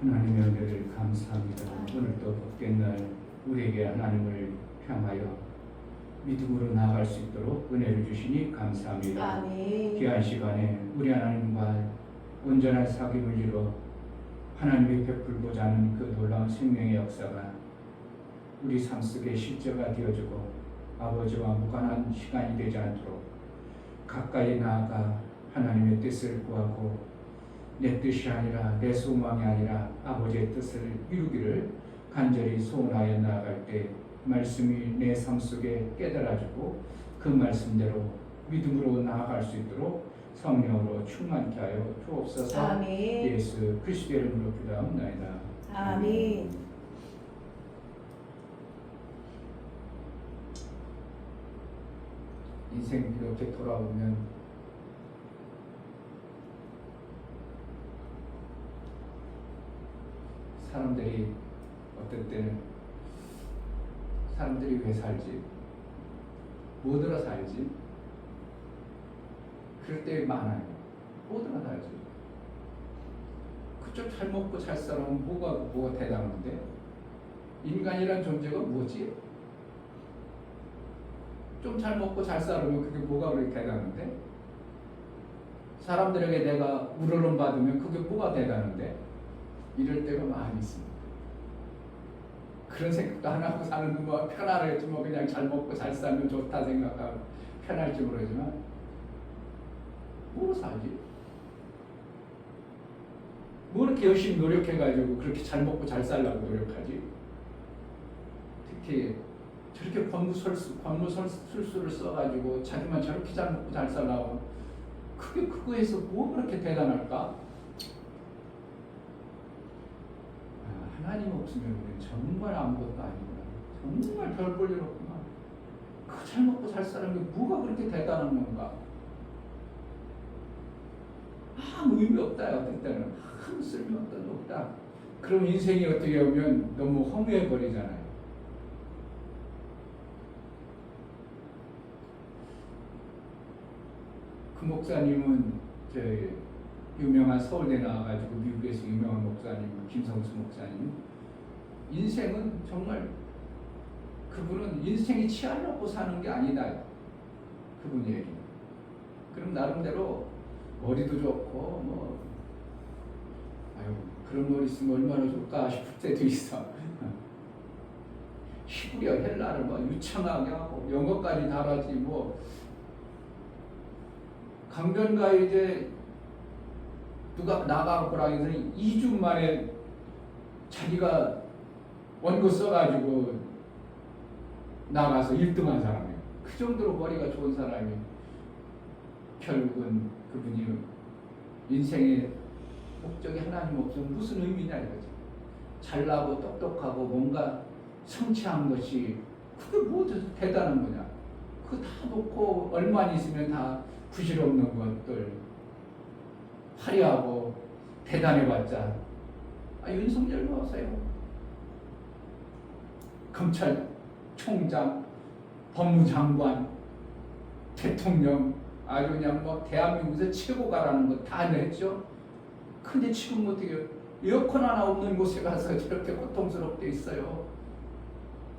하나님의 은혜를 감사합니다. 오늘도 복된 날 우리에게 하나님을 향하여 믿음으로 나아갈 수 있도록 은혜를 주시니 감사합니다. 아멘. 귀한 시간에 우리 하나님과 온전한 사귐을 이루어 하나님의 베풀고자 하는 그 놀라운 생명의 역사가 우리 삶 속에 실제가 되어주고 아버지와 무관한 시간이 되지 않도록 가까이 나아가 하나님의 뜻을 구하고 내 뜻이 아니라 내 소망이 아니라 아버지의 뜻을 이루기를 간절히 소원하여 나아갈 때 말씀이 내 삶 속에 깨달아지고 그 말씀대로 믿음으로 나아갈 수 있도록 성령으로 충만케 하여 주옵소서. 아멘. 예수 그리스도의 이름으로 기도하옵나이다. 아멘. 인생 이렇게 돌아오면 사람들이 어떨 때는 사람들이 왜 살지? 뭐들어 살지? 그럴 때 많아요. 뭐들어 살지? 그쪽 잘 먹고 잘 살아면 뭐가 대단한데? 인간이란 존재가 뭐지? 좀 잘 먹고 잘 살으면 그게 뭐가 그렇게 대단한데? 사람들에게 내가 우러름 받으면 그게 뭐가 대단한데? 이럴 때가 많이 있습니다. 그런 생각도 안 하고 사는 뭐 편하겠지 뭐 그냥 잘 먹고 잘 살면 좋다 생각하고 편할지 모르지만 뭐로 살지? 뭐 이렇게 열심히 노력해가지고 그렇게 잘 먹고 잘 살려고 노력하지? 특히 저렇게 권무술수를 써가지고 자기만 저렇게 잘 먹고 잘 살라고 그게 그거에서 뭐 그렇게 대단할까? 하나님 없으면 우리는 정말 아무것도 아니구나. 정말 별 볼 일 없구나. 그 잘 먹고 잘 사는 게 뭐가 그렇게 대단한 건가? 아무 의미 없다. 어떨 때는 아무 쓸모없다. 그럼 인생이 어떻게 보면 너무 허무해 버리잖아요. 그 목사님은 유명한 서울대 나와가지고 미국에서 유명한 목사님 김성수 목사님 인생은 정말 그분은 인생이 치아놓고 사는 게 아니다 그분 얘기. 그럼 나름대로 머리도 좋고 뭐 아유 그런 머리 있으면 얼마나 좋을까 싶을 때도 있어. 히브리어 헬라를 뭐 유창하게 하고 영어까지 잘하지 뭐 강변가에 이제 누가 나가보라 해서 2주 만에 자기가 원고 써가지고 나가서 1등한 사람이에요. 그 정도로 머리가 좋은 사람이 결국은 그분이 인생의 목적이 하나님 없으면 무슨 의미냐 이거죠. 잘나고 똑똑하고 뭔가 성취한 것이 그게 뭐 대단한 거냐. 그거 다 놓고 얼마나 있으면 다 부질없는 것들 화려하고 대단해봤자 윤석열 보세요. 검찰총장, 법무장관, 대통령 아주 그냥 뭐 대한민국에서 최고가라는 거 다 했죠. 근데 지금 어떻게 에어컨 하나 없는 곳에 가서 저렇게 고통스럽게 있어요.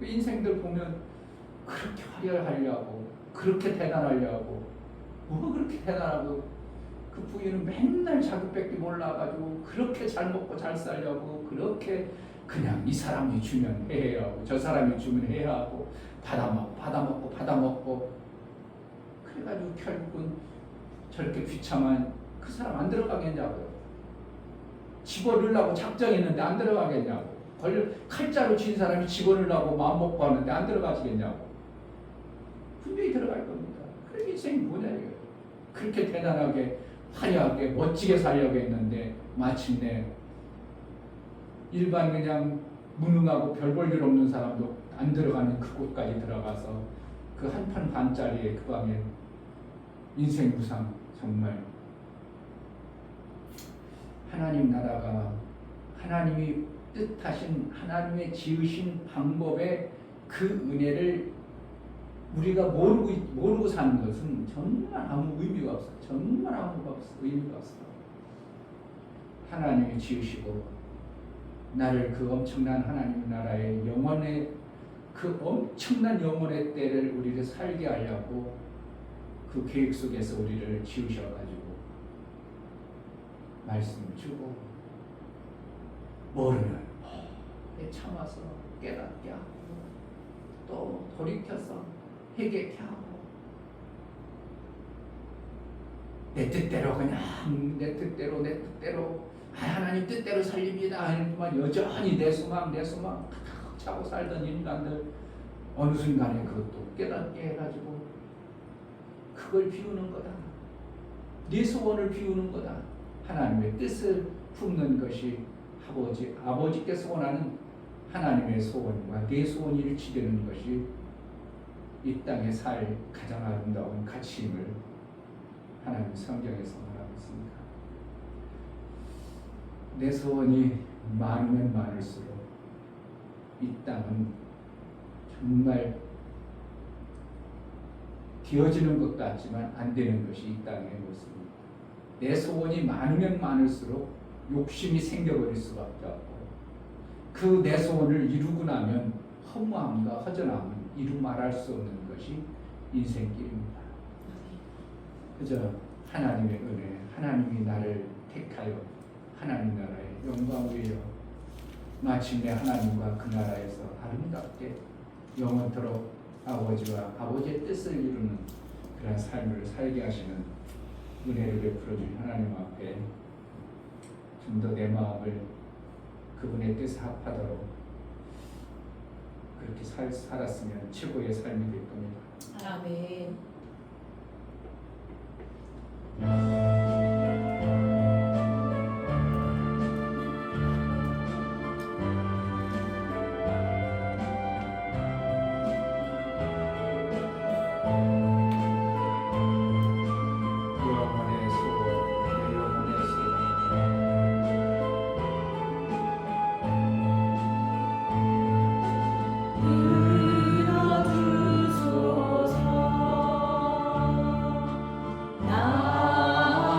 그 인생들 보면 그렇게 화려하려고 그렇게 대단하려고 뭐가 그렇게 대단하고 그 부인은 맨날 자기밖에 몰라가지고 그렇게 잘 먹고 잘 살려고 그렇게 그냥 이 사람이 주면 해야 하고 저 사람이 주면 해야 하고 받아먹고 그래가지고 결국은 저렇게 비참한 그 사람 안 들어가겠냐고요. 집어넣으려고 작정했는데 안 들어가겠냐고. 칼자루 친 사람이 집어넣으려고 마음먹고 하는데 안 들어가시겠냐고. 분명히 들어갈 겁니다. 그래 인생이 뭐냐 이거예요. 그렇게 대단하게 화려하게 멋지게 살려고 했는데 마침내 일반 그냥 무능하고 별 볼 일 없는 사람도 안 들어가는 그곳까지 들어가서 그 한 판 반짜리의 그 방에 인생 무상 정말 하나님 나라가 하나님이 뜻하신 하나님의 지으신 방법의 그 은혜를 우리가 모르고 사는 것은 정말 아무 의미가 없어요. 정말 아무 의미가 없어요. 하나님이 지으시고 나를 그 엄청난 하나님 나라의 영원의 그 엄청난 영혼의 때를 우리를 살게 하려고 그 계획 속에서 우리를 지으셔가지고 말씀을 주고 모르면 참아서 깨닫게 하고 또 돌이켜서 회개케 하고 내 뜻대로 그냥 내 뜻대로 하나님 뜻대로 살립니다 하는만 여전히 내 소망 가득 차고 살던 인간들 어느 순간에 그것도 깨닫게 해가지고 그걸 비우는 거다. 네 소원을 비우는 거다. 하나님의 뜻을 품는 것이 아버지께 소원하는 하나님의 소원과 네 소원이 일치되는 것이 이 땅에 살 가장 아름다운 가치임을 하나님 성경에서 말하고 있습니다. 내 소원이 많으면 많을수록 이 땅은 정말 되어지는 것 같지만 안 되는 것이 이 땅의 모습입니다. 내 소원이 많으면 많을수록 욕심이 생겨버릴 수밖에 없고 그 내 소원을 이루고 나면 허무함과 허전함은 이루 말할 수 없는 것이 인생길입니다. 그저 하나님의 은혜, 하나님이 나를 택하여 하나님 나라의 영광 위에 마침내 하나님과 그 나라에서 아름답게 영원토록 아버지와 아버지의 뜻을 이루는 그런 삶을 살게 하시는 은혜를 베풀어 주신 하나님 앞에 좀 더 내 마음을 그분의 뜻에 합하도록 그렇게 살았으면 최고의 삶이 될 겁니다. 아멘. 들어주소서 나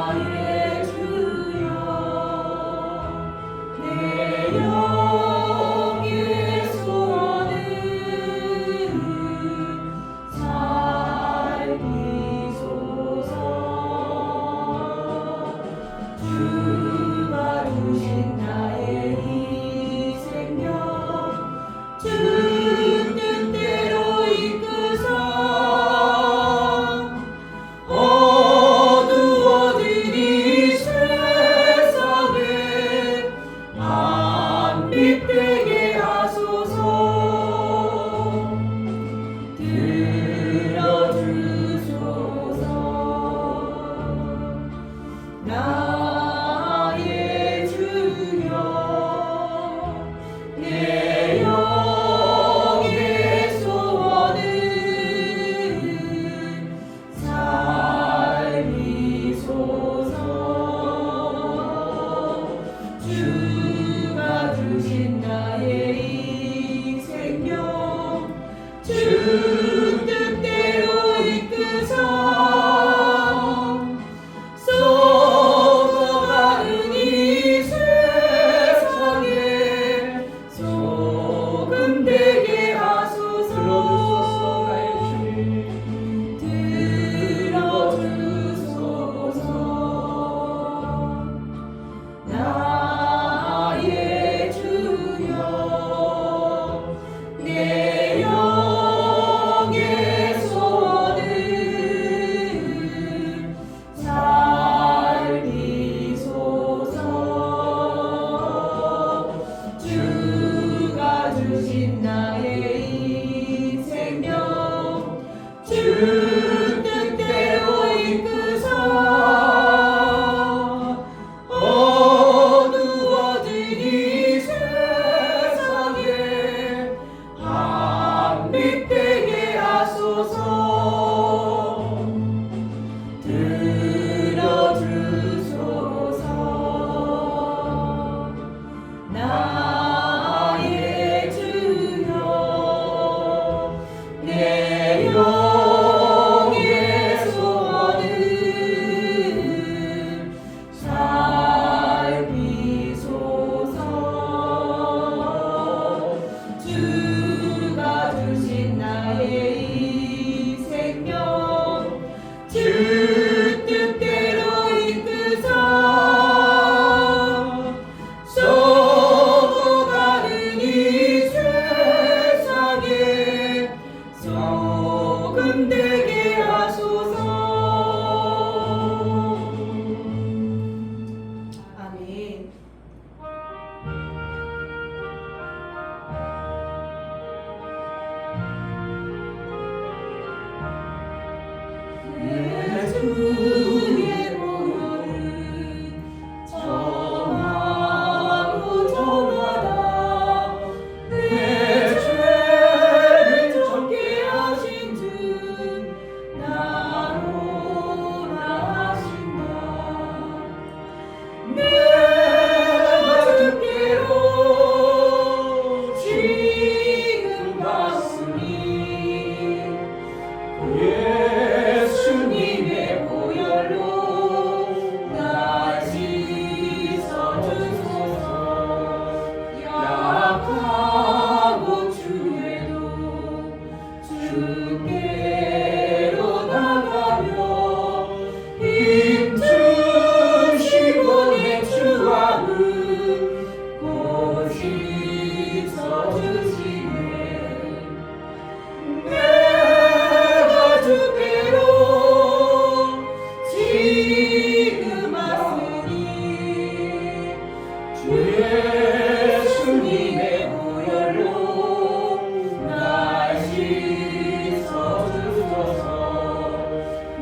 예수님의 보혈로 날 씻어주소서.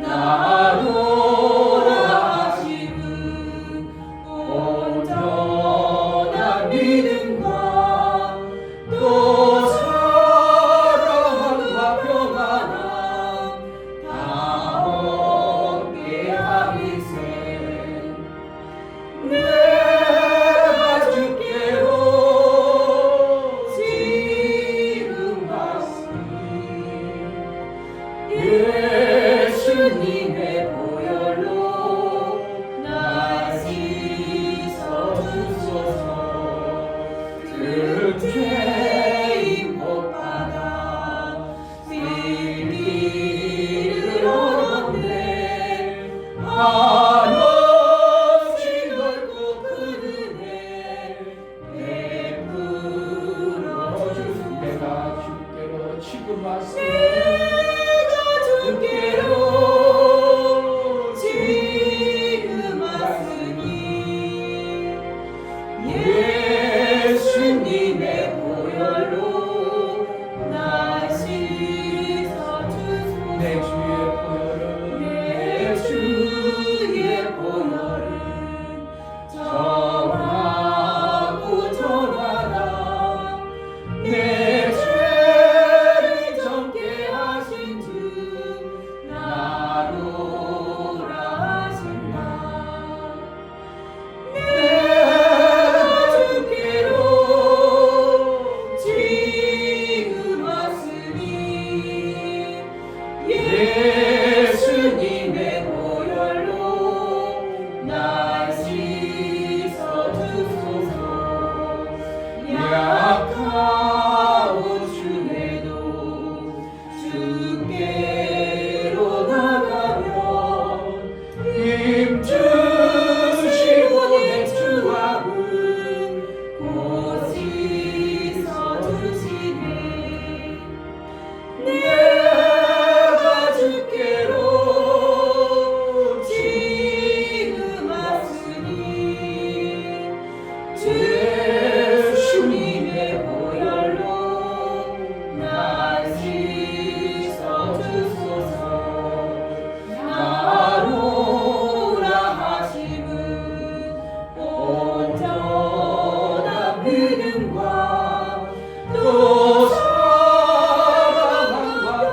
나로 하심은 온전한 믿음과 또 사랑과 평안함 다 얻게 하리세. 내가 주께로 지금 왔으니 예수님의 보혈로 날 씻어주소서. 그 죄인 못 받아 빌기를 얻었네. 한없이 넓고 큰 은혜 베풀어 주소. 내가 주께로 지금 왔으니 주께로 지금 왔으니 예수님의 보혈로 날 씻어주소서. 내 주의 보혈은 정하고 정하라. 내 죄를 정케 하신 주 나로라 하신다. 내가 주께로 지금 왔으니 예수님의 보혈로 날 씻어주소서. 약하고 주에도 주께로 나가면 힘주시고 내 주함은 곧 씻어주시네. 내가 주께로 지금 왔으니 예수님의 보혈로 날 씻어주소서. 나로라 하심은 온전한 믿음과 또 사랑과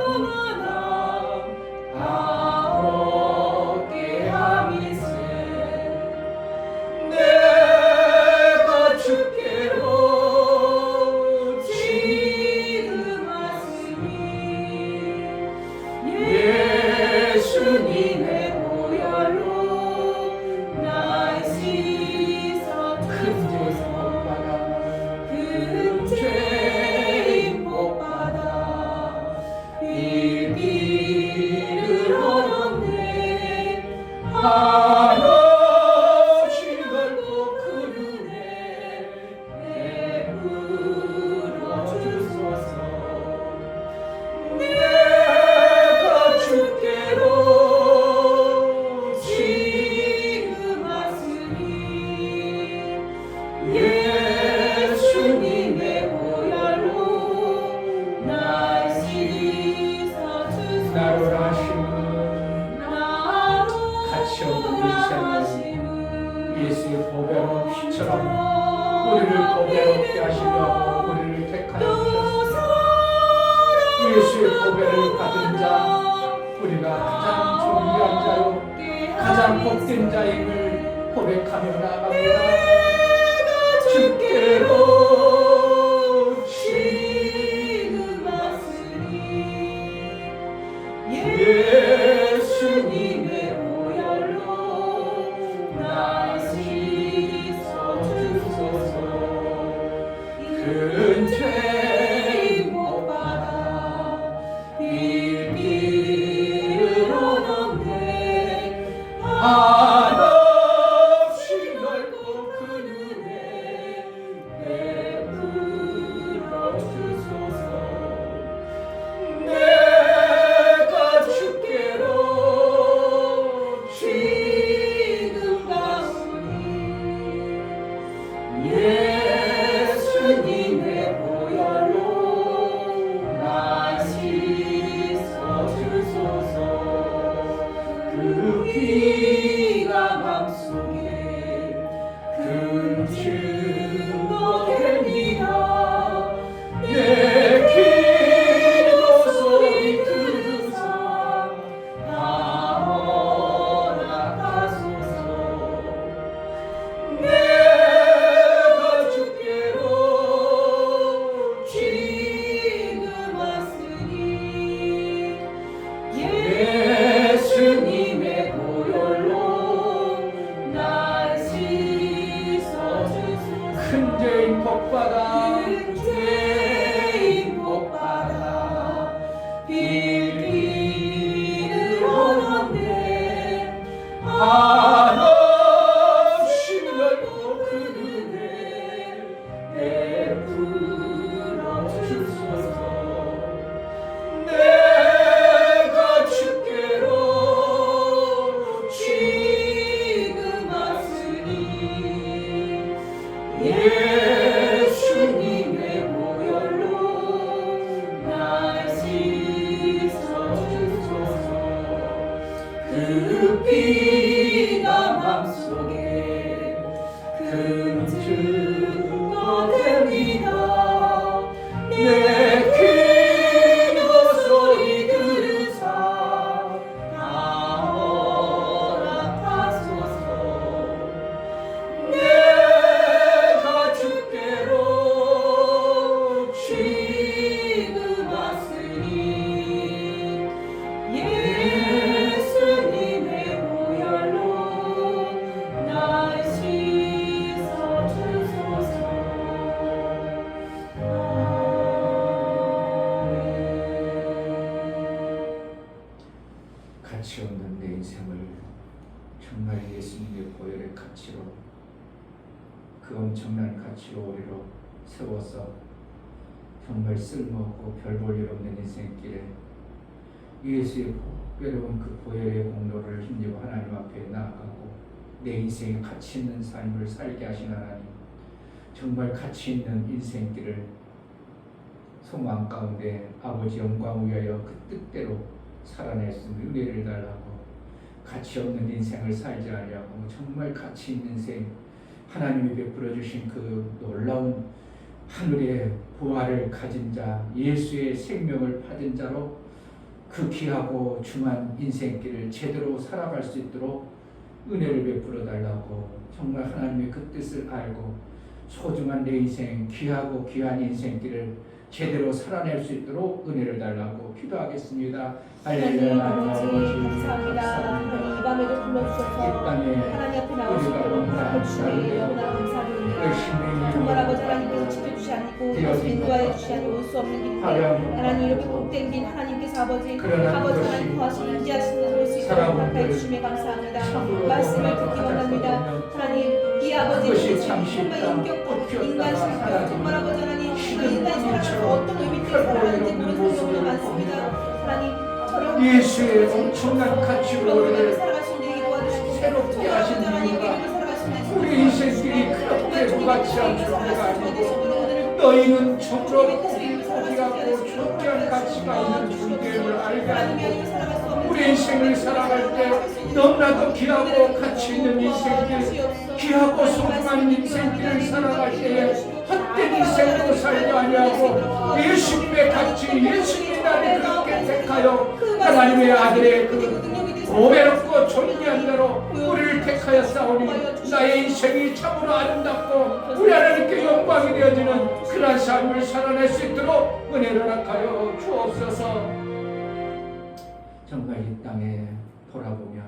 평안함 다 얻게 함이세. 내가 주께로 지금 왔으니 예수님의 보혈로 날 씻어주소서. 큰 죄인 복 받아 빌기를 얻었네. 한없이 넓고 큰 은혜 베풀어 주소서. 내가 주께로 지금 왔으니 예수님의 보혈로 날 씻어주소서. 나로라 하심은 같이 없는 인생은 예수의 보배로 피처럼 우리를 보배롭게 하시려고 우리를 택하여 주셨습니다. 예수의 보배를 받은 자 우리가 가장 존귀한 자요 가장 복된 자임을 고백하며 나아갑니다. 주께로 지금 왔으니 예수님의 보혈로 날 씻어주소서. 큰 죄인 복 받아 빌기를 얻었네. 한없이 넓고 큰 예수님의 보혈로 날 씻어주소서. 그 피가 맘속에 큰 증거 됩니다. 내 기도 소리 들으사 다 허락하소서. 내가 주께로 지금 왔으니 예수님의 보혈로 날 씻어주소서. 큰 죄인 복받아 빌기를 원하네. 한없이 넓고 큰 은혜 베풀어 주소서. 내가 주께로 지금 왔으니 예수님의 보혈로 날 씻어주소서. 그 피가 맘속에 큰 증거 됩니다. 내 기도 소리 들으사 다 허락하소서. 내가 주께로 지금 왔으니 예수님의 보혈로 날 씻어주소서. 가치 없는 내 인생을 정말 예수님의 보혈의 가치로, 그 엄청난 가치로 우리로 세워서 정말 쓸모없고 별 볼 일 없는 인생길에 예수의 복괴로운 그 보혈의 공로를 힘입어 하나님 앞에 나아가고 내 인생에 가치 있는 삶을 살게 하신 하나님, 정말 가치 있는 인생길을 소망 가운데 아버지 영광 위하여 그 뜻대로 살아낼 수 있는 은혜를 달라고, 가치 없는 인생을 살지 않으려고 정말 가치 있는 인생, 하나님이 베풀어 주신 그 놀라운 하늘의 부활을 가진 자, 예수의 생명을 받은 자로 그 귀하고 중한 인생길을 제대로 살아갈 수 있도록 은혜를 베풀어 달라고, 정말 하나님의 그 뜻을 알고 소중한 내 인생, 귀하고 귀한 인생길을 제대로 살아낼 수 있도록 은혜를 달라고 기도하겠습니다. 할렐루야. 감사합니다. 하나님 이 밤에도 불러주셔서 하나님 앞에 나오시도록 해주시니 너무나 감사드립니다. 정말 아버지 하나님께서 지켜주시 않고 인도하여 주시 않고 올 수 없는 길에 하나님 이렇게 복된 길 하나님께서 아버지 하나님 구하시는 인지하시는 올 수 있도록 가까이 주시며 감사합니다. 말씀을 듣기 원합니다. 하나님 이 아버지 정말 인격과 인간식과 정말 아버지 하나님 인간이 살아가서 어떤 의미로 살아가는지 모르는 경우가 많습니다. 하나님 예수의 엄청난 가치로 우리를 새롭게 하신 이유가 우리 인생길이 그렇게 무가치한 존재가 아니고 너희는 정으로 포기하고 존귀한 가치가 있는 존재임을 알게 하고 우리 인생을 살아갈 때 너무나도 귀하고 가치 있는 인생길, 귀하고 소중한 인생길을 살아갈 때에 헛된 인생으로 살지 아니하고 예수님의 가치, 예수님이 나를 그렇게 택하여 하나님의 아들의 그 고배롭고 존귀한 대로 우리를 택하여 싸우니 나의 인생이 참으로 아름답고 우리 하나님께 영광이 되어지는 그런 삶을 살아낼 수 있도록 은혜를 허락하여 주옵소서. 정말 이 땅에 돌아보면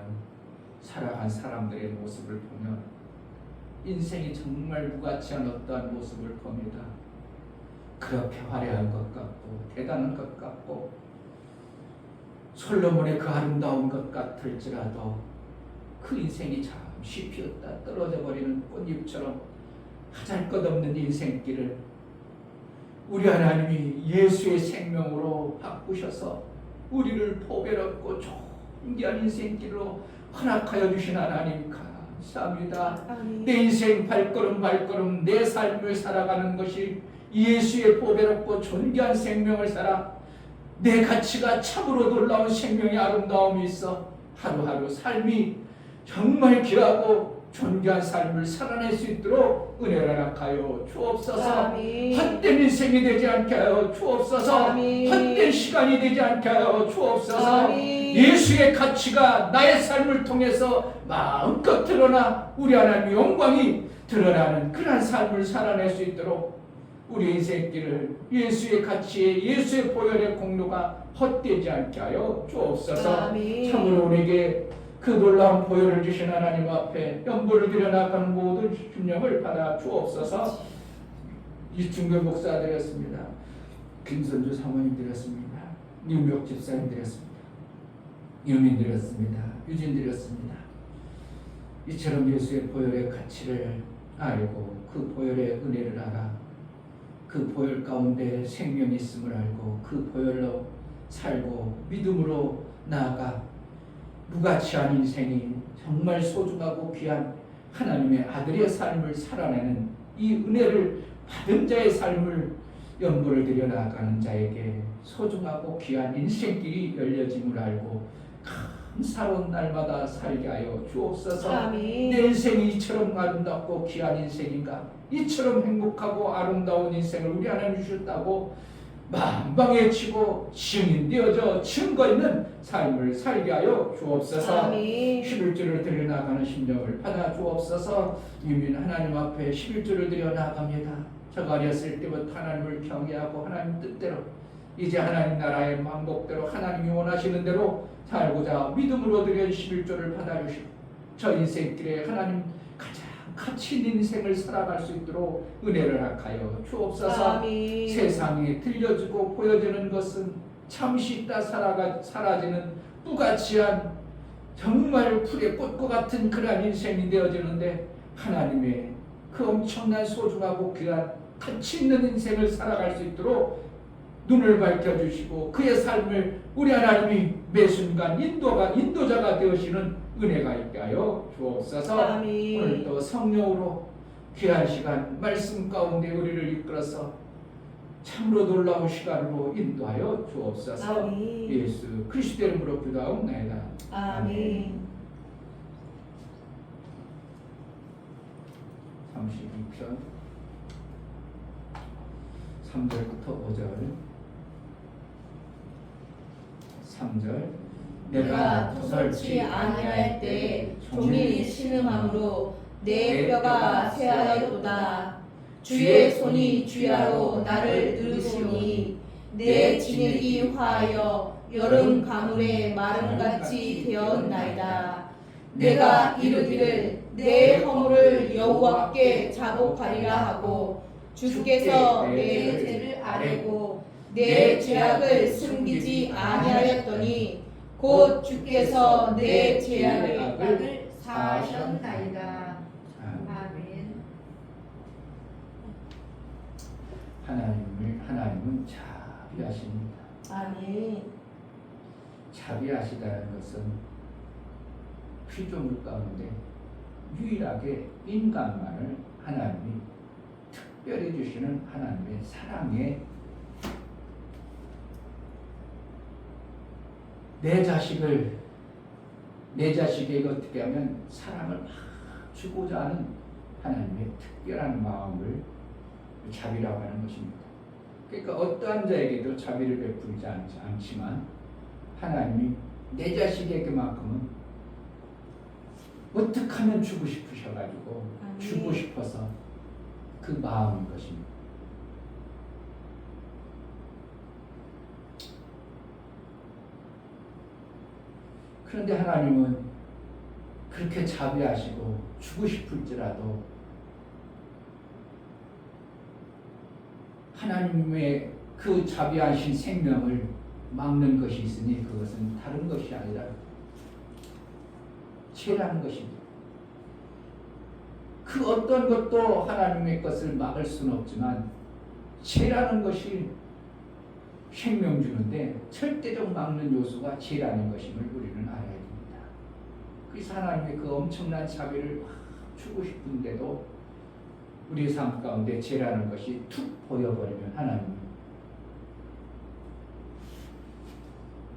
살아간 사람들의 모습을 보면 인생이 정말 무가치한 어떠한 모습을 봅니다. 그렇게 화려한 것 같고 대단한 것 같고 솔로몬의 그 아름다운 것 같을지라도 그 인생이 잠시 피었다 떨어져 버리는 꽃잎처럼 하잘것없는 인생길을 우리 하나님이 예수의 생명으로 바꾸셔서 우리를 보배롭고 존귀한 인생길로 허락하여 주신 하나님 감사합니다. 아멘. 내 인생 발걸음 발걸음 내 삶을 살아가는 것이 예수의 보배롭고 존귀한 생명을 살아 내 가치가 참으로 놀라운 생명의 아름다움이 있어 하루하루 삶이 정말 귀하고 존귀한 삶을 살아낼 수 있도록 은혜를 허락하여 주옵소서. 아멘. 헛된 인생이 되지 않게 하여 주옵소서. 아멘. 헛된 시간이 되지 않게 하여 주옵소서. 아멘. 예수의 가치가 나의 삶을 통해서 마음껏 드러나 우리 하나님의 영광이 드러나는 그런 삶을 살아낼 수 있도록 우리 인생길을 예수의 가치에 예수의 보혈의 공로가 헛되지 않게 하여 주옵소서. 아멘. 참으로 우리에게 그 놀라운 보혈을 주신 하나님 앞에 연보를 드려 나가는 모든 심령을 받아 주옵소서. 이충경 목사 드렸습니다. 김선주 사모님 드렸습니다. 윤명 집사님 드렸습니다. 유민 드렸습니다. 유진 드렸습니다. 이처럼 예수의 보혈의 가치를 알고 그 보혈의 은혜를 알아 그 보혈 가운데 생명이 있음을 알고 그 보혈로 살고 믿음으로 나아가 무가치한 인생이 정말 소중하고 귀한 하나님의 아들의 삶을 살아내는 이 은혜를 받은 자의 삶을 연보를 드려 나아가는 자에게 소중하고 귀한 인생길이 열려짐을 알고 감사로운 날마다 살게 하여 주옵소서. 아멘. 내 인생이 이처럼 아름답고 귀한 인생인가? 이처럼 행복하고 아름다운 인생을 우리 하나님 주셨다고 만방에 치고 증인되어져 증거 있는 삶을 살게 하여 주옵소서. 아멘. 11주를 드려 나가는 심령을 받아 주옵소서. 유민 하나님 앞에 11주를 드려 나갑니다. 저가 어렸을 때부터 하나님을 경외하고 하나님 뜻대로 이제 하나님 나라의 방법대로 하나님이 원하시는 대로 살고자 믿음으로 드려 11조를 받아주시고 저 인생길에 하나님 가장 가치 있는 인생을 살아갈 수 있도록 은혜를 허락하여 주옵소서. 아멘. 세상에 들려주고 보여지는 것은 잠시 있다 사라지는 무가치한 정말 풀의 꽃과 같은 그러한 인생이 되어지는데 하나님의 그 엄청난 소중하고 귀한 가치 있는 인생을 살아갈 수 있도록 눈을 밝혀주시고 그의 삶을 우리 하나님이 매 순간 인도자가 되시는 은혜가 있게 하여 주옵소서. 아멘. 오늘도 성령으로 귀한 시간 말씀 가운데 우리를 이끌어서 참으로 놀라운 시간으로 인도하여 주옵소서. 아멘. 예수 그리스도 이름으로 기도하옵나이다. 아멘. 32편 3절부터 5절 3절 내가 도설치 아니할 때 종일 신음함으로 내 뼈가 쇠하였도다. 주의 손이 주야로 나를 이르시니 내 진액이 화하여 여름 가물의 마름같이 되었나이다. 내가 이르기를 내 허물을 여호와께 자복하리라 하고 주께서 내 죄를 아뢰고 내 죄악을 숨기지 아니하였더니 곧 주께서 내 죄악을 사하셨나이다. 아멘. 하나님은 자비하십니다. 아멘. 자비하시다는 것은 피조물 가운데 유일하게 인간만을 하나님이 특별히 주시는 하나님의 사랑의 내 자식에게 어떻게 하면 사랑을 막 주고자 하는 하나님의 특별한 마음을 자비라고 하는 것입니다. 그러니까 어떠한 자에게도 자비를 베풀지 않지만 하나님이 내 자식에게만큼은 어떻게 하면 주고 싶으셔가지고 주고 싶어서 그 마음인 것입니다. 그런데 하나님은 그렇게 자비하시고 주고 싶을지라도 하나님의 그 자비하신 생명을 막는 것이 있으니 그것은 다른 것이 아니라 죄라는 것입니다. 그 어떤 것도 하나님의 것을 막을 수는 없지만 죄라는 것이 생명 주는데 절대적 막는 요소가 죄라는 것임을 우리는 알아야 됩니다. 그래서 하나님의 그 엄청난 자비를 주고 싶은데도 우리 삶 가운데 죄라는 것이 툭 보여버리면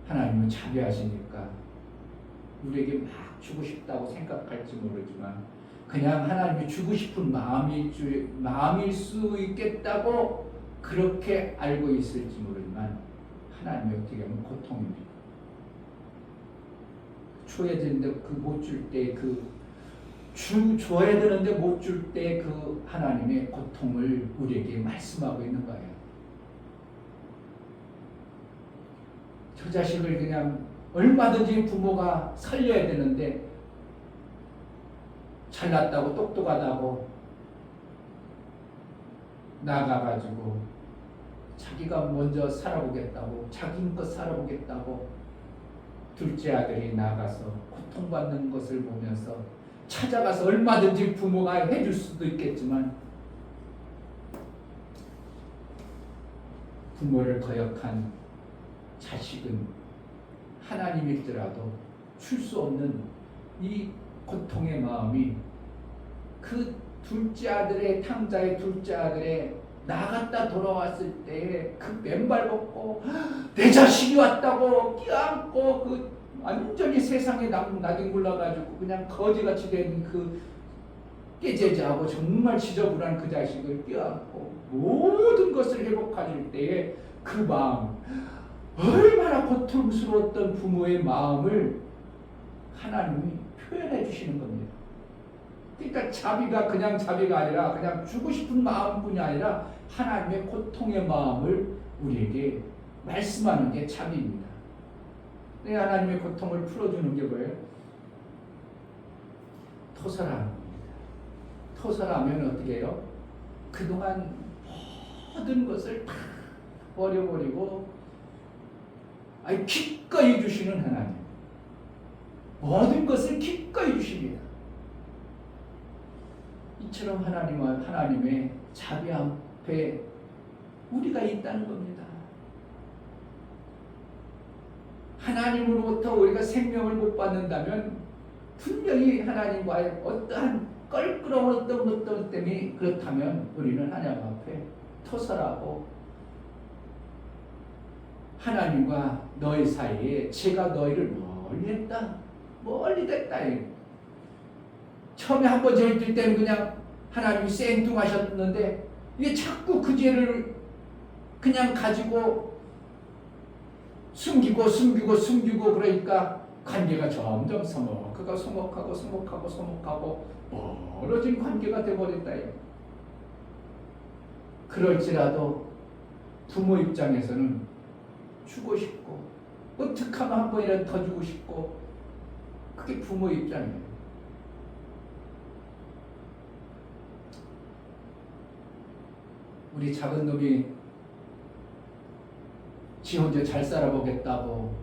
하나님은 자비하시니까 우리에게 막 주고 싶다고 생각할지 모르지만 그냥 하나님이 주고 싶은 마음일 수 있겠다고 그렇게 알고 있을지 모르지만 하나님이 어떻게 하면 고통입니다. 줘야 되는데 그 못 줄 때 줘야 되는데 못 줄 때 그 하나님의 고통을 우리에게 말씀하고 있는 거예요. 저 자식을 그냥 얼마든지 부모가 살려야 되는데 잘났다고 똑똑하다고 나가가지고 자기가 먼저 살아보겠다고 자기 힘껏 살아보겠다고 둘째 아들이 나가서 고통받는 것을 보면서 찾아가서 얼마든지 부모가 해줄 수도 있겠지만 부모를 거역한 자식은 하나님일지라도 줄 수 없는 이 고통의 마음이 그 둘째 아들의 탕자의 둘째 아들의 나갔다 돌아왔을 때 그 맨발 걷고 내 자식이 왔다고 끼안고 그 완전히 세상에 나뒹굴러가지고 그냥 거지같이 된 그 깨제자하고 정말 지저분한 그 자식을 끼안고 모든 것을 회복하실 때에 그 마음 얼마나 고통스러웠던 부모의 마음을 하나님이 표현해 주시는 겁니다. 그러니까 자비가 그냥 자비가 아니라 그냥 주고 싶은 마음뿐이 아니라 하나님의 고통의 마음을 우리에게 말씀하는 게 자비입니다. 하나님의 고통을 풀어주는 게 뭐예요? 토설하는 겁니다. 토설하면 어떻게 해요? 그동안 모든 것을 다 버려버리고 기꺼이 주시는 하나님, 모든 것을 기꺼이 주십니다. 이처럼 하나님의 자비 앞에 우리가 있다는 겁니다. 하나님으로부터 우리가 생명을 못 받는다면 분명히 하나님과의 어떠한 껄끄러운 어떤 것 때문에 그렇다면 우리는 하나님 앞에 토설하고 하나님과 너희 사이에 제가 너희를 멀리 됐다. 처음에 한번 죄를 질 때는 그냥 하나님이 생뚱하셨는데 이게 자꾸 그 죄를 그냥 가지고 숨기고 그러니까 관계가 점점 서먹하고 멀어진 관계가 되어버렸다. 그럴지라도 부모 입장에서는 주고 싶고 어떻게 하면 한 번이라도 더 주고 싶고 그게 부모 입장이에요. 우리 작은 놈이 지 혼자 잘 살아보겠다고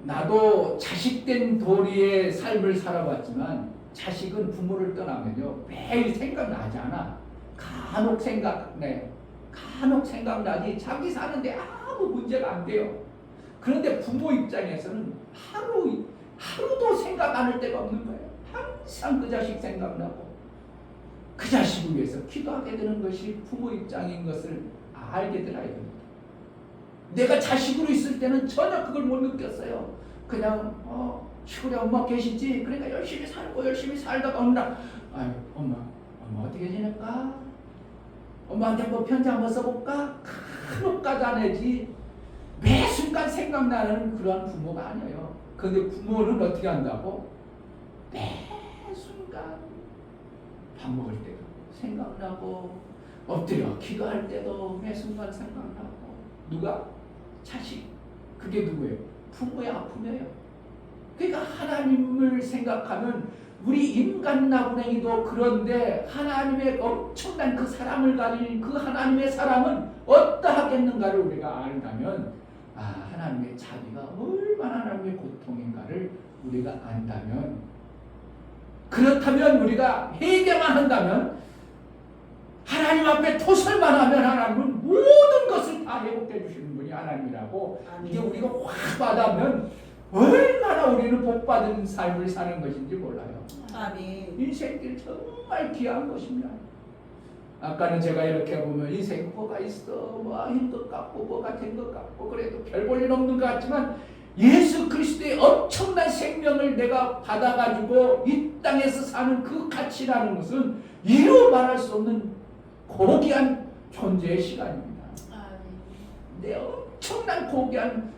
나도 자식된 도리의 삶을 살아봤지만 자식은 부모를 떠나면요 매일 생각나지 않아. 간혹 생각나지 자기 사는데 아무 문제가 안 돼요. 그런데 부모 입장에서는 하루도 생각 안 할 때가 없는 거예요. 항상 그 자식 생각나고 그 자식을 위해서 기도하게 되는 것이 부모 입장인 것을 알게 되라 이겁니다. 내가 자식으로 있을 때는 전혀 그걸 못 느꼈어요. 그냥 시골에 엄마 계시지? 그러니까 열심히 살다가 어느 날 엄마 어떻게 지낼까? 엄마한테 뭐 편지 한번 써볼까? 간혹까지 안 해지 매 순간 생각나는 그러한 부모가 아니에요. 그런데 부모는 어떻게 한다고? 매 순간 밥 먹을 때도 생각나고 엎드려 기도할 때도 매 순간 생각나고 누가? 자식. 그게 누구예요? 부모의 아픔이에요. 그러니까 하나님을 생각하면 우리 인간 나부랭이도 그런데 하나님의 엄청난 그 사랑을 가진 그 하나님의 사랑은 어떠하겠는가를 우리가 알다면 하나님의 자비가 얼마나 하나님의 고통인가를 우리가 안다면 그렇다면 우리가 회개만 한다면 하나님 앞에 토설만 하면 하나님은 모든 것을 다 회복해 주시는 분이 하나님이라고 아멘. 이게 우리가 확 와닿으면 얼마나 우리는 복받은 삶을 사는 것인지 몰라요. 아멘. 인생길 정말 귀한 것입니다. 아까는 제가 이렇게 보면 인생 뭐가 있어, 뭐 힘 것 같고 뭐가 된 것 같고 그래도 별 볼 일 없는 것 같지만 예수 그리스도의 엄청난 생명을 내가 받아가지고 이 땅에서 사는 그 가치라는 것은 이루 말할 수 없는 고귀한 존재의 시간입니다. 내 엄청난 고귀한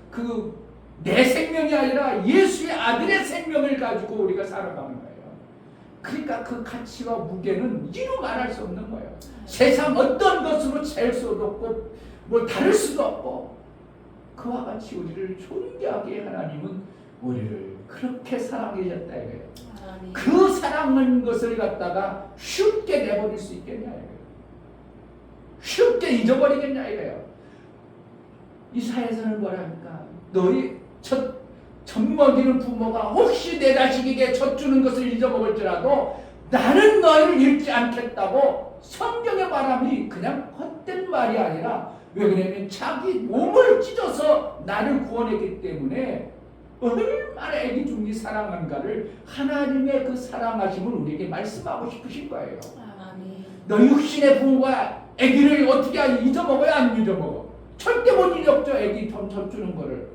내 생명이 아니라 예수의 아들의 생명을 가지고 우리가 살아가는 거예요. 그러니까 그 가치와 무게는 이루 말할 수 없는 거예요. 세상 어떤 것으로 잴 수도 없고 뭘 다를 수도 없고 그와 같이 우리를 존귀하게 하나님은 우리를 그렇게 사랑하셨다 이거예요. 그 사랑하는 것을 갖다가 쉽게 내버릴 수 있겠냐 이거예요. 쉽게 잊어버리겠냐 이거예요. 이 사회에서는 뭐랍니까? 너희 젖 먹이는 부모가 혹시 내 자식에게 젖 주는 것을 잊어먹을지라도 나는 너희를 잃지 않겠다고 성경의 바람이 그냥 헛된 말이 아니라 왜 그러냐면 자기 몸을 찢어서 나를 구원했기 때문에 얼마나 애기 중이 사랑한가를 하나님의 그 사랑하심을 우리에게 말씀하고 싶으신 거예요. 너 육신의 부모가 애기를 어떻게 잊어먹어야 안 잊어먹어? 절대 못 잊었죠. 애기 젖 주는 거를.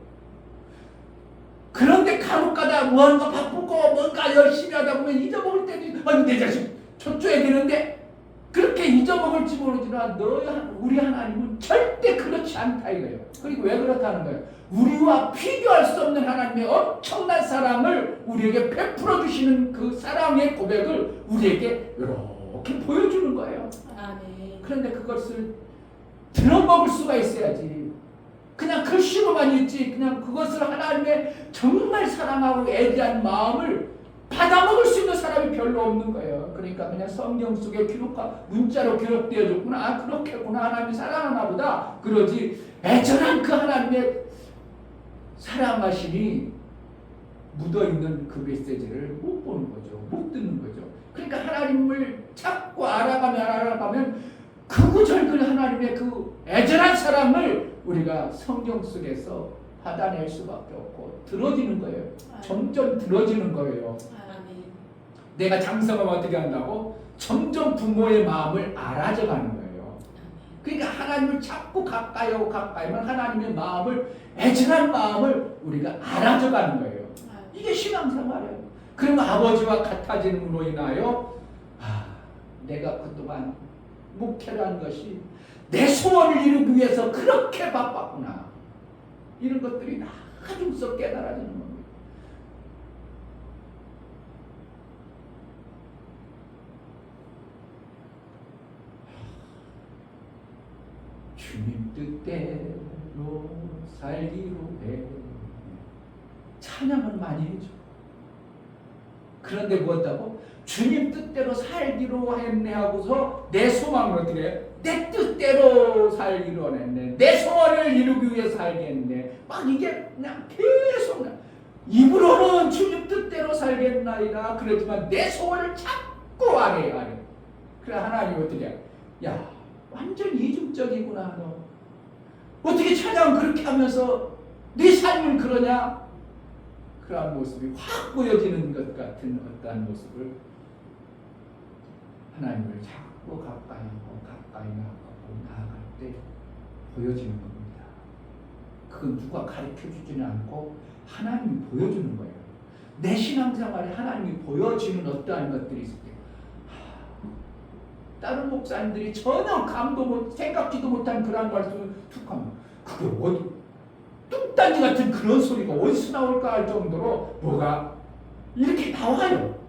그런데 간혹가다 무언가 바쁘고 뭔가 열심히 하다 보면 잊어먹을 때도 아니 내 자식 젖줘야 되는데 그렇게 잊어먹을지 모르지만 우리 하나님은 절대 그렇지 않다 이거예요. 그리고 왜 그렇다는 거예요? 우리와 비교할 수 없는 하나님의 엄청난 사랑을 우리에게 베풀어 주시는 그 사랑의 고백을 우리에게 이렇게 보여주는 거예요. 그런데 그것을 들어먹을 수가 있어야지. 그냥 글씨로만 있지 그냥 그것을 하나님의 정말 사랑하고 애대한 마음을 받아먹을 수 있는 사람이 별로 없는 거예요. 그러니까 그냥 성경 속에 문자로 기록되어 줬구나. 아 그렇겠구나. 하나님이 사랑하나 보다. 그러지 애절한 그 하나님의 사랑하심이 묻어있는 그 메시지를 못 보는 거죠. 못 듣는 거죠. 그러니까 하나님을 찾고 알아가면 그구절그 하나님의 그 애절한 사랑을 우리가 성경 속에서 받아낼 수밖에 없고 들어지는 거예요. 점점 들어지는 거예요. 내가 장성하면 어떻게 한다고? 점점 부모의 마음을 알아져 가는 거예요. 그러니까 하나님을 자꾸 가까이 하면 하나님의 마음을 애절한 마음을 우리가 알아져 가는 거예요. 이게 신앙생활이에요. 그러면 아버지와 같아짐으로 인하여 내가 그동안 목회를 한 것이 내 소원을 이루기 위해서 그렇게 바빴구나. 이런 것들이 나중서 깨달아지는 겁니다. 주님 뜻대로 살기로 해. 찬양을 많이 해줘. 그런데 뭐였다고? 주님 뜻대로 살기로 했네 하고서 내 소망을 어떻게 해? 내 뜻대로 살기로 했네. 내 소원을 이루기 위해서 살겠네. 막 이게 그냥 계속 입으로는 주님 뜻대로 살겠나이다. 그러지만 내 소원을 자꾸 안 해. 그래 하나님 어떻게 해? 야 완전 이중적이구나 너. 어떻게 찬양 그렇게 하면서 네 삶은 그러냐? 그러한 모습이 확 보여지는 것 같은 어떠한 모습을 하나님을 자꾸 가까이 나아갈 때 보여지는 겁니다. 그건 누가 가르쳐주지는 않고 하나님이 보여주는 거예요. 내 신앙생활에 하나님이 보여주는 어떠한 것들이 있을 때 다른 목사님들이 전혀 생각지도 못한 그런 말씀을 툭 하면 그게 어디 뚝단지 같은 그런 소리가 어디서 나올까 할 정도로 뭐가 이렇게 나와요.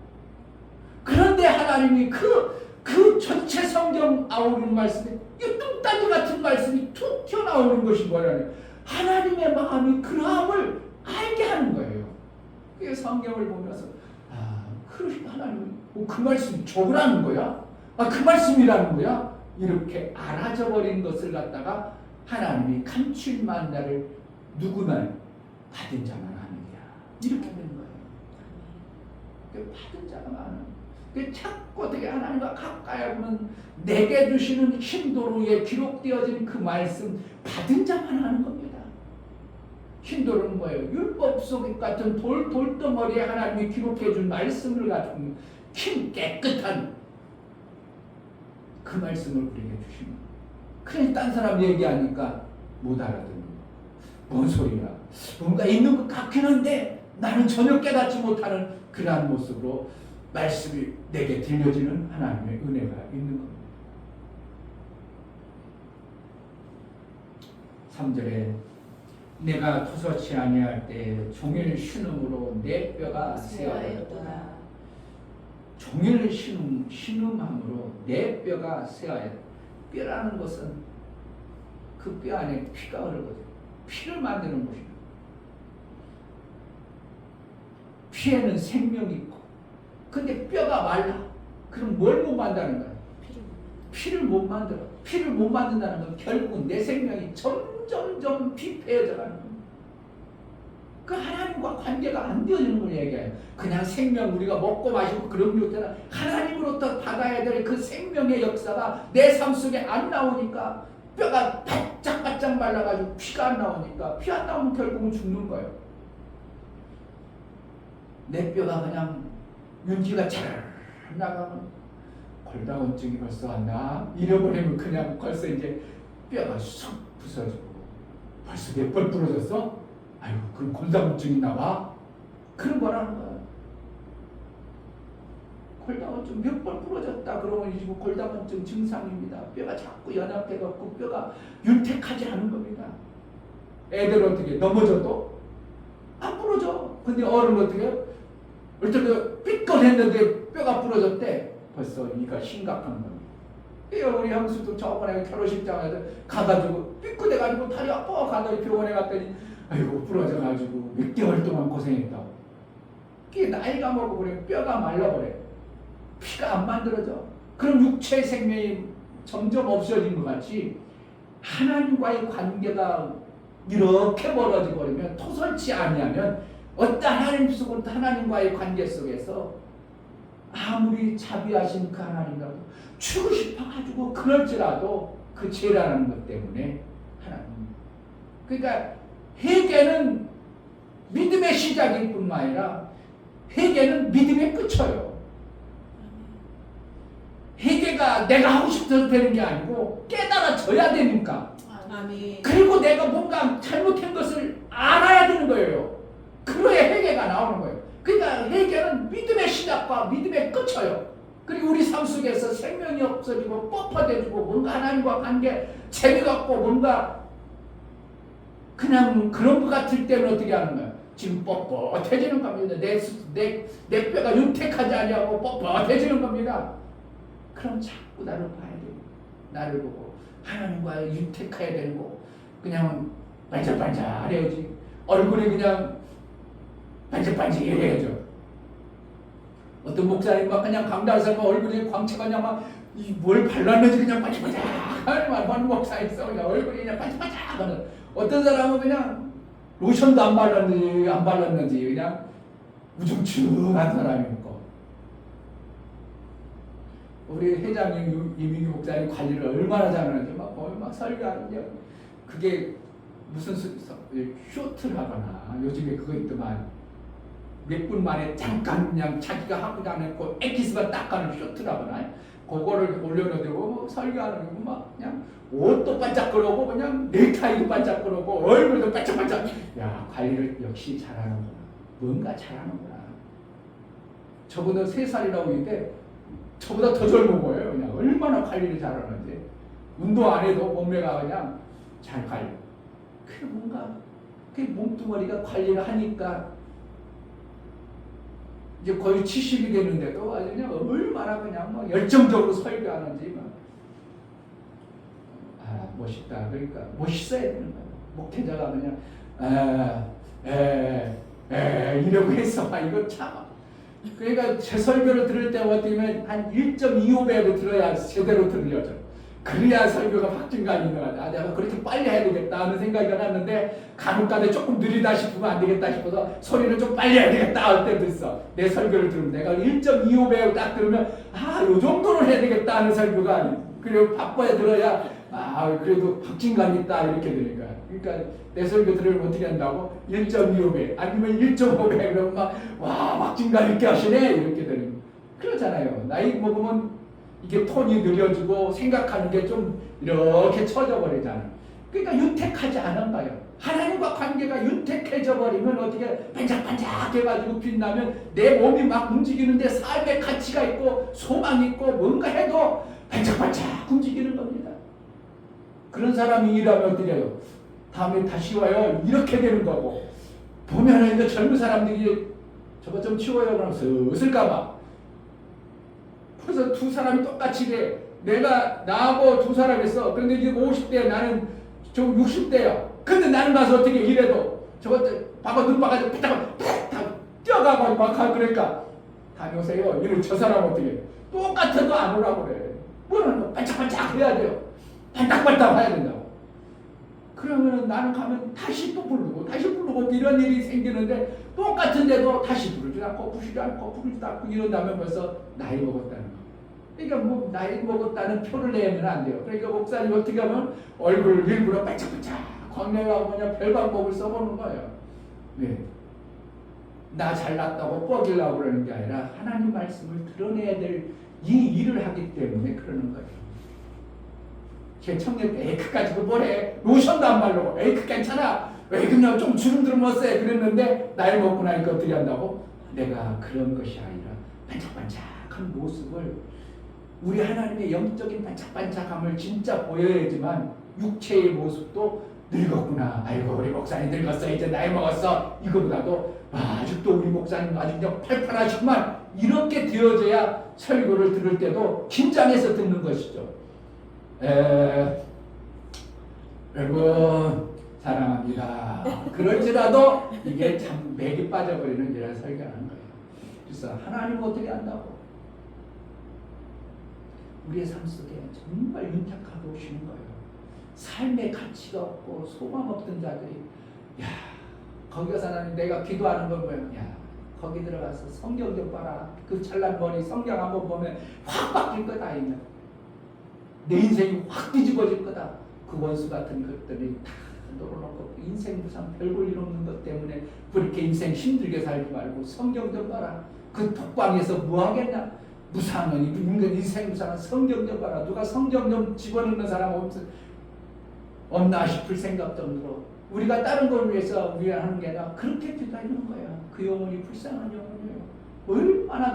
그런데 하나님이 그 전체 성경 나오는 말씀에 이 뚝단지 같은 말씀이 툭 튀어나오는 것이 뭐냐면 하나님의 마음이 그러함을 알게 하는 거예요. 그 성경을 보면서 하나님 그 말씀이 적으라는 거야? 그 말씀이라는 거야? 이렇게 알아져 버린 것을 갖다가 하나님이 감출 만나를 누구나 받은 자만 하느냐 이렇게 되는 거예요. 받은 자가 많은 그 자꾸 어떻게 하나님과 가까이 하면 내게 주시는 힌도루에 기록되어진 그 말씀 받은 자만 하는 겁니다. 힌도루는 뭐예요? 율법 속 같은 돌덩어리에 하나님이 기록해 준 말씀을 가지고 긴 깨끗한 그 말씀을 우리에게 주시는. 그래 딴 사람 얘기하니까 못 알아듣는 거. 뭔 소리야? 뭔가 있는 것 같긴 한데 나는 전혀 깨닫지 못하는 그러한 모습으로 말씀이 내게 들려지는 하나님의 은혜가 있는 겁니다. 3절에 내가 토서치 아니할 때 종일 신음으로 내 뼈가 쇠하였도다. 종일 신음함으로 내 뼈가 쇠하였다. 뼈라는 것은 그 뼈 안에 피가 흐르거든요. 피를 만드는 것입니다. 피에는 생명이 있고, 근데 뼈가 말라. 그럼 뭘 못 만드는 거야? 피를 못 만들어. 피를 못 만든다는 건 결국은 내 생명이 점점점 피폐해져 가는 겁니다. 그 하나님과 관계가 안 되어지는 걸 얘기해요. 그냥 생명 우리가 먹고 마시고 그런 게 없잖아. 하나님으로부터 받아야 될 그 생명의 역사가 내 삶 속에 안 나오니까 뼈가 바짝바짝 말라가지고 피가 안 나오니까 피 안 나오면 결국은 죽는 거예요. 내 뼈가 그냥 윤기가 잘 나가면 골다공증이 벌써 왔나? 잃어버리면 그냥 벌써 이제 뼈가 쑥 부서지고 벌써 몇 번 부러졌어? 아유, 그럼 골다공증 있나 봐? 그런 거라는 거야. 골다공증 몇 번 부러졌다 그러면 이제 골다공증 증상입니다. 뼈가 자꾸 연합돼갖고 뼈가 윤택하지 않은 겁니다. 애들 어떻게 넘어져도 안 부러져. 근데 어른 어떻게 어떻게 삐끗했는데 뼈가 부러졌대. 벌써 이가 심각한 겁니다. 우리 형수도 저번에 결혼식장에서 가가지고 삐끗해가지고 다리 아파 가다가 병원에 갔더니 아이고 부러져가지고 몇 개월 동안 고생했다고. 그게 나이가 먹어버려. 뼈가 말라버려. 피가 안 만들어져. 그럼 육체 생명이 점점 없어진 것 같이 하나님과의 관계가 이렇게 멀어져 버리면 토설치 아니하면 어떤 하나님 속으로 하나님과의 관계 속에서 아무리 자비하신 그 하나님이라도 주고 싶어가지고 그럴지라도 그 죄라는 것 때문에 하나님. 그러니까 회개는 믿음의 시작일 뿐만 아니라 회개는 믿음의 끝이에요. 회개가 내가 하고 싶어서 되는 게 아니고 깨달아져야 되니까. 아멘. 그리고 내가 뭔가 잘못한 것을 알아야 되는 거예요. 그래야 회개가 나오는 거예요. 그러니까 회개는 믿음의 시작과 믿음의 끝이에요. 그리고 우리 삶 속에서 생명이 없어지고 뻣뻣해지고 뭔가 하나님과 관계 재미가 없고 뭔가 그냥 그런 것 같을 때는 어떻게 하는 거야? 지금 뻣뻣해지는 겁니다. 내 뼈가 윤택하지 아니하고 뻣뻣해지는 겁니다. 그럼 자꾸 나를 봐야 돼요. 나를 보고 하나님과 윤택해야 되는 거. 그냥 반짝반짝해야지. 얼굴이 그냥 반짝반짝해야죠. 어떤 목사님 막 그냥 강단에서 얼굴에 광채가 그냥 막 뭘 발랐는지 그냥 반짝반짝하는 목사 있어. 그냥 얼굴이 그냥 반짝반짝하는. 어떤 사람은 그냥 로션도 안 발랐는지 그냥 우중충한 사람이 있고. 우리 회장님 이민규 목사님 관리를 얼마나 잘하는지 막 설교하는데 그게 무슨 쇼트를 하거나 요즘에 그거 있더만 몇 분 만에 잠깐 그냥 자기가 하고 다녔고 엑기스가 딱 가는 쇼트를 하거나 그거를 올려놓고 설교하는 거 막 그냥 옷도 반짝거리고 그냥 넥타이도 반짝거리고 얼굴도 반짝반짝. 야, 관리를 역시 잘하는구나. 뭔가 잘하는구나. 저보다 3살이라고 했는데 저보다 더 젊은 거예요. 그냥 얼마나 관리를 잘하는지. 운동 안 해도 몸매가 그냥 잘 관리. 그게 뭔가 그 몸뚱아리가 관리를 하니까 이제 거의 70이 됐는데도 아주 그냥 얼마나 그냥 막 열정적으로 설교하는지 막. 아, 멋있다. 그러니까 멋있어야 되는 거예요. 목회자가 그냥 이러고 했어. 이거 참. 그러니까 제 설교를 들을 때 어떻게 보면 한 1.25배로 들어야 제대로 들려져. 그래야 설교가 확증감이 있는 것 같아. 내가 그렇게 빨리 해야 되겠다 하는 생각이 났는데 간혹 가다 조금 느리다 싶으면 안 되겠다 싶어서 소리를 좀 빨리 해야 되겠다 할 때도 있어. 내 설교를 들으면 내가 1.25배 딱 들으면 요 정도는 해야 되겠다 하는 설교가 아니야. 그리고 바빠야 들어야 그래도 확증감 있다 이렇게 되니까. 그러니까 내 설교 들으면 어떻게 한다고? 1.25배 아니면 1.5배 그러면 막 확증감 있게 하시네 이렇게 되는 거. 그러잖아요. 나이 먹으면 이게 톤이 느려지고 생각하는 게 좀 이렇게 처져 버리잖아. 그러니까 윤택하지 않은 거예요. 하나님과 관계가 윤택해져 버리면 어떻게 반짝반짝 해가지고 빛나면 내 몸이 막 움직이는데 삶의 가치가 있고 소망이 있고 뭔가 해도 반짝반짝 움직이는 겁니다. 그런 사람이 일하면 어떻게 해요? 다음에 다시 와요. 이렇게 되는 거고. 보면은 이제 젊은 사람들이 저거 좀 치워요. 그러면 슬슬 가봐. 그래서 두 사람이 똑같이 돼. 내가 나하고 두 사람 있어. 그런데 이제 50대 나는 좀 60대야. 근데 나는 가서 어떻게 이래도 저거 바꿔 눈 박아서 탁 뛰어가고 막 그러니까 다녀오세요. 이런 저 사람 어떻게 똑같아도 안 오라고 그래. 뭐라는 거 반짝반짝 해야 돼요. 반짝반짝 해야 된다고. 그러면 나는 가면 다시 또 부르고 이런 일이 생기는데 똑같은데도 다시 부르지도 않고 부르지도 않고 이런다면 벌써 나이 먹었다는 거. 그러니까 뭐 나이 먹었다는 표를 내면 안 돼요. 그러니까 목사님 어떻게 하면 얼굴을 일부러 반짝반짝 광내라고 그냥 별 방법을 써보는 거예요. 네. 나 잘났다고 뻐기려고 그러는 게 아니라 하나님 말씀을 드러내야 될 이 일을 하기 때문에 그러는 거예요. 제 청년 때 에이크 가지고 뭐래 로션도 안 바르고 에이크 괜찮아 왜 그냥 좀 주름들은 멋세 그랬는데 나이 먹고 나니까 어떻게 한다고? 내가 그런 것이 아니라 반짝반짝한 모습을 우리 하나님의 영적인 반짝반짝함을 진짜 보여야지만 육체의 모습도 늙었구나. 아이고 우리 목사님 늙었어 이제 나이 먹었어 이거보다도 아직도 우리 목사님 아주 그냥 팔팔하시구만 이렇게 되어져야 설교를 들을 때도 긴장해서 듣는 것이죠. 여러분 사랑합니다. 그럴지라도 이게 참 맥이 빠져버리는 일을 설교하는 거예요. 그래서 하나님은 어떻게 한다고? 우리의 삶 속에 정말 윤택하게 오시는 거예요. 삶의 가치가 없고 소망 없던 자들이 거기 가서 하나님 내가 기도하는 건 뭐야? 거기 들어가서 성경 좀 봐라. 그 찰난 머리 성경 한번 보면 확 바뀔 거다. 내 인생이 확 뒤집어질 거다. 그 원수 같은 것들이 다 놀아놓고 인생 무상 별볼 일 없는 것 때문에 그렇게 인생 힘들게 살지 말고 성경 좀 봐라. 그 독방에서 뭐 하겠냐? 무상은 인생 무상은 성경 좀 봐라. 누가 성경 좀 집어넣는 사람 없나 싶을 생각 정도로 우리가 다른 걸 위해서 하는 게 아니라 그렇게 기다리는 거야. 그 영혼이 불쌍한 영혼이에요. 얼마나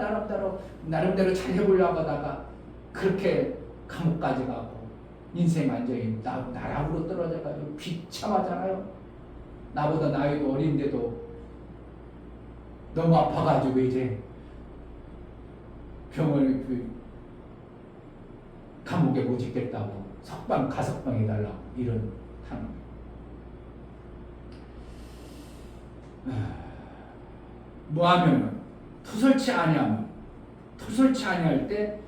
나름대로 잘 해보려고 하다가 그렇게 감옥까지 가고 인생 완전히 나락으로 떨어져가지고 비참하잖아요. 나보다 나이도 어린데도 너무 아파가지고 이제 병원에 감옥에 못 있겠다고 가석방 해달라고 이런 상황. 뭐 하면은 토설치 아니할 때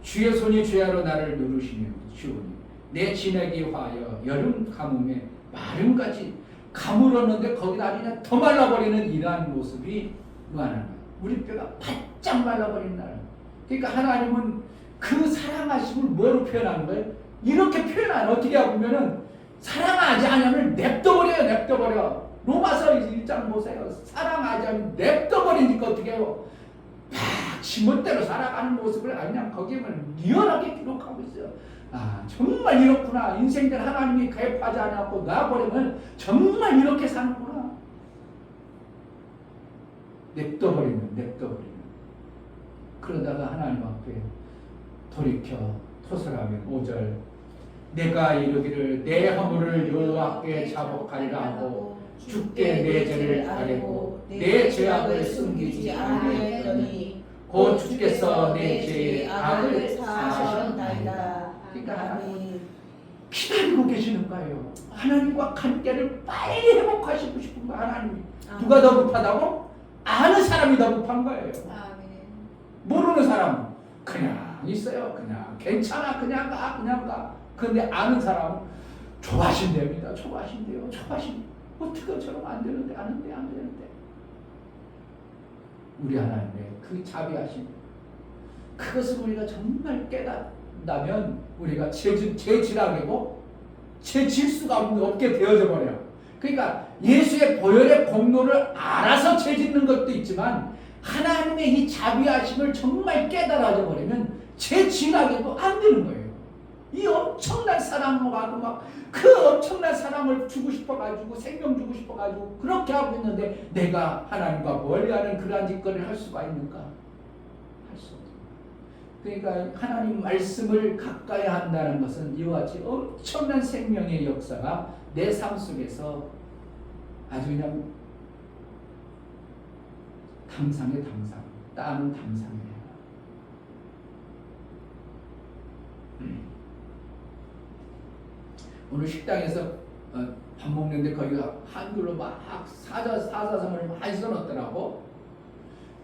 주의 손이 주야로 나를 누르시며 주오니 내 진액이 화하여 여름 가뭄에 마름같이 가물었는데 거기다 그냥 더 말라버리는 이러한 모습이 뭐하는 거야? 우리 뼈가 바짝 말라버린 날. 그러니까 하나님은 그 사랑하심을 뭐로 표현하는 거예요? 이렇게 표현하는 어떻게 하면은 사랑하지 않으면 냅둬버려. 로마서 1장 보세요. 사랑하지 않으면 냅둬버리니까 어떻게 해요? 지멋대로 살아가는 모습을 그냥 거기에만 리얼하게 기록하고 있어요. 정말 이렇구나. 인생들 하나님이 개입하지 않았고 놔버리면 정말 이렇게 사는구나. 냅둬버리면 그러다가 하나님 앞에 돌이켜 토설하면 5절 내가 이르기를 내 허물을 여호와께 자복하리라 하고 주께 내 죄를 아뢰고 내 죄악을 숨기지 아니하였더니 곧 주께서 내 죄의 악을 사하셨나이다. 그러니까 하나님 기다리고 계시는 거예요. 하나님과 관계를 빨리 회복하시고 싶은 거 하나님이. 누가 더 급하다고? 아는 사람이 더 급한 거예요. 모르는 사람은 그냥 사람은 있어요. 그냥 괜찮아, 그냥 가. 근데 아는 사람은 좋아하신답니다. 좋아하신대요. 어떻게 저러면 안 되는데. 우리 하나님의 그 자비하심, 그것을 우리가 정말 깨닫다면 우리가 죄질하고 죄질 수가 없게 되어져 버려요. 그러니까 예수의 보혈의 공로를 알아서 죄짓는 것도 있지만 하나님의 이 자비하심을 정말 깨달아져 버리면 죄질하게도 안 되는 거예요. 이 엄청난 사랑하고 막 그 엄청난 사랑을 주고 싶어가지고 생명 주고 싶어가지고 그렇게 하고 있는데 내가 하나님과 멀리하는 그러한 짓거리를 할 수가 있는가? 할 수 없어요. 그러니까 하나님 말씀을 가까이 한다는 것은 이와 같이 엄청난 생명의 역사가 내 삶 속에서 아주 그냥 담상의 담상, 따는 담상이에요. 오늘 식당에서 밥 먹는데 거기가 한글로 막 사자성어를 많이 써놨더라고.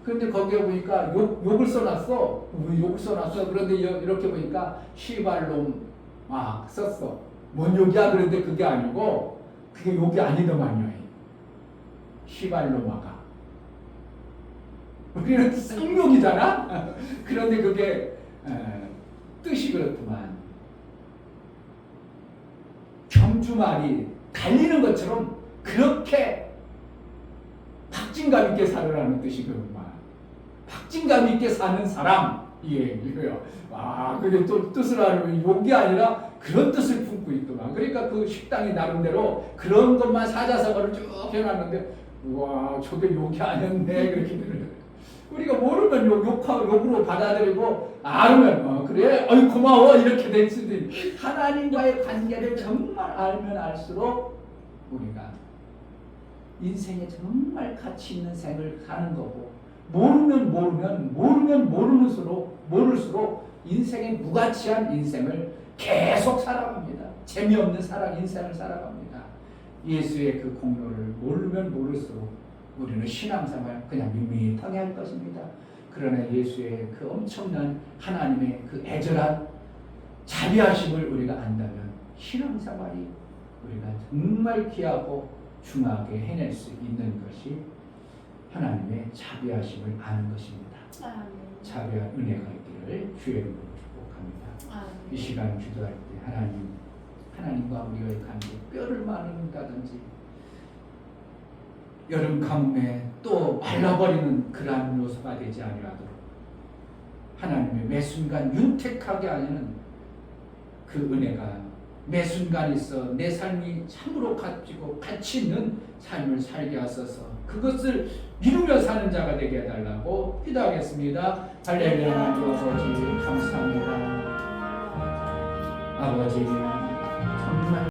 그런데 거기에 보니까 욕을 써놨어. 욕을 써놨어. 그런데 이렇게 보니까 시발놈 막 썼어. 뭔 욕이야? 그런데 그게 아니고 그게 욕이 아니더만요. 시발놈아가. 우리는 쌍욕이잖아. 그런데 그게 뜻이 그렇구만. 경주말이 달리는 것처럼 그렇게 박진감 있게 살으라는 뜻이구만. 박진감 있게 사는 사람, 이거요. 그게 또 뜻을 알면 욕이 아니라 그런 뜻을 품고 있더만. 그러니까 그 식당이 나름대로 그런 것만 사자성어를 쭉 해놨는데, 와, 저게 욕이 아니었네. 그렇게 들어요. 우리가 모르면 욕으로 받아들이고 알면 그래 고마워 이렇게 될 수도 있는데 하나님과의 관계를 정말 알면 알수록 우리가 인생에 정말 가치 있는 생을 가는 거고 모르면 모를수록 인생의 무가치한 인생을 계속 살아갑니다. 재미없는 인생을 살아갑니다. 예수의 그 공로를 모르면 모를수록 우리는 신앙생활 그냥 밋밋하게 할 것입니다. 그러나 예수의 그 엄청난 하나님의 그 애절한 자비하심을 우리가 안다면 신앙생활이 우리가 정말 귀하고 중하게 해낼 수 있는 것이 하나님의 자비하심을 아는 것입니다. 자비한 은혜가 있기를 주의 이름으로 축복합니다. 이 시간 기도할 때 하나님과 우리의 관계 뼈를 나눈다든지 여름 가뭄에 또 말라버리는 그러한 요소가 되지 아니하도록 하나님의 매 순간 윤택하게 하는 그 은혜가 매 순간 있어 내 삶이 참으로 값지고 가치 있는 삶을 살게 하소서. 그것을 이루며 사는 자가 되게 해달라고 기도하겠습니다. 할렐루야. 아버지 감사합니다. 아버지 정말